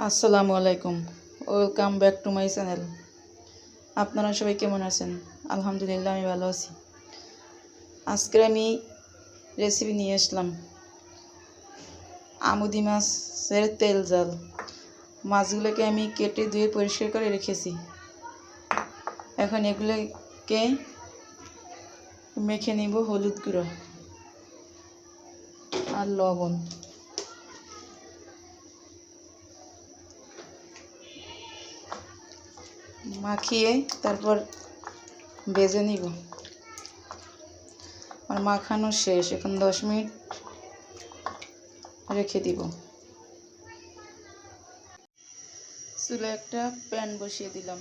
আসসালামু আলাইকুম। Welcome back to my channel. আপনারা সবাই কেমন আছেন? আলহামদুলিল্লাহ আমি ভালো আছি। আজকে আমি রেসিপি নিয়ে আসলাম আমুদি মাছের তেল জাল। মাছগুলোকে আমি কেটে ধুয়ে পরিষ্কার করে রেখেছি। এখন এগুলোকে মেখে নিব হলুদ গুঁড়ো আর লবণ। মাখিয়ে তারপর ভেজে নিব। আর মাখানো শেষ, এখন 10 মিনিট রেখে দিব। চুলায় একটা প্যান বসিয়ে দিলাম।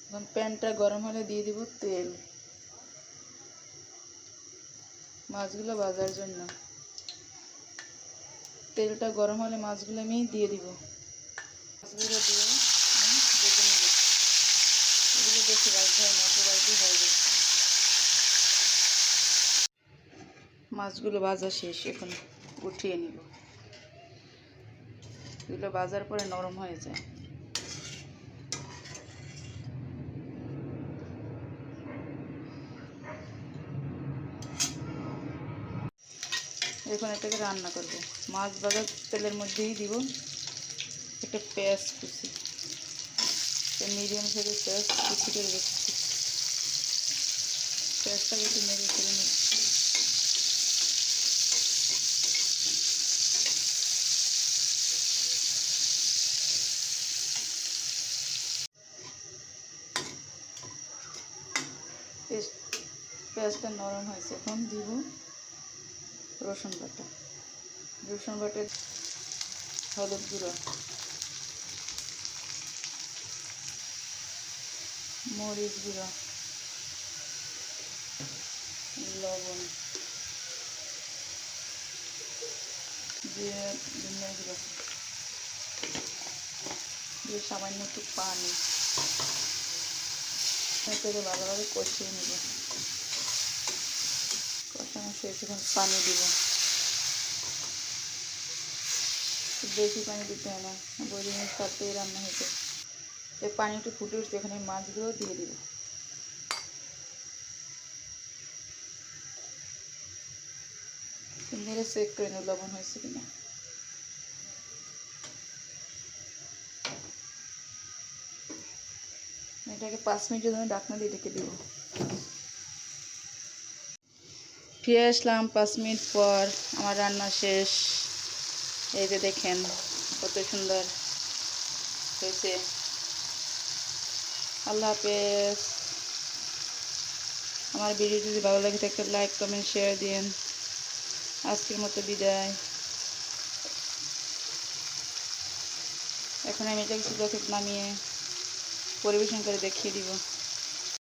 এখন প্যানটা গরম হলে দিয়ে দিব তেল মাছগুলো ভাজার জন্য। তেলটা গরম হলে মাছগুলো আমি দিয়ে দিব। মাছগুলো দিয়ে আমি ভেজে নেব। এগুলো বেশি ভাজতে হয় না, অল্প ভাজলেই হয়ে যায়। মাছগুলো ভাজা শেষ, এখন উঠিয়ে নিব। এগুলো ভাজার পরে নরম হয়ে যায়। এখন এটাকে রান্না করব। মাছ ভাজার তেলের মধ্যেই দিব একটা পেঁয়াজ কুচি, মিডিয়াম সাইজের পেঁয়াজ কুচি করে রেখেছি। পেঁয়াজটাকে একটু নেড়ে ফেলে নেব। পেঁয়াজটা নরম হয়েছে, এখন দিব রসুন বাটা। রসুন বাটা, হলুদ গুঁড়ো, মরিচ গুঁড়ো, লবণ, দিয়ে ধনিয়া গুঁড়ো, দিয়ে সামান্য একটু পানি তেলে ভালোভাবে কষিয়ে নেব। কষানো শেষ, এখন পানি দিব। বেশি পানি দিতে হয় না, বড়ির সাথেই রান্না হয়েছে। এই পানি একটু ফুটে উঠছে, এখানে মাছগুলো দিয়ে দিব। নেড়ে চেক করে নেব লবণ হয়েছে কিনা। এটাকে 5 মিনিটের জন্য ঢাকনা দিয়ে ঢেকে দিব। ফিরে আসলাম 5 মিনিট পর। আমার রান্না শেষ। এই যে দেখেন কত সুন্দর হয়েছে। আল্লাহ হাফেজ। আমার ভিডিও যদি ভালো লাগে থাকে লাইক কমেন্ট শেয়ার দিন। আজকের মতো বিদায়। এখন আমি এটাকে চুলা থেকে নামিয়ে পরিবেশন করে দেখিয়ে দিব।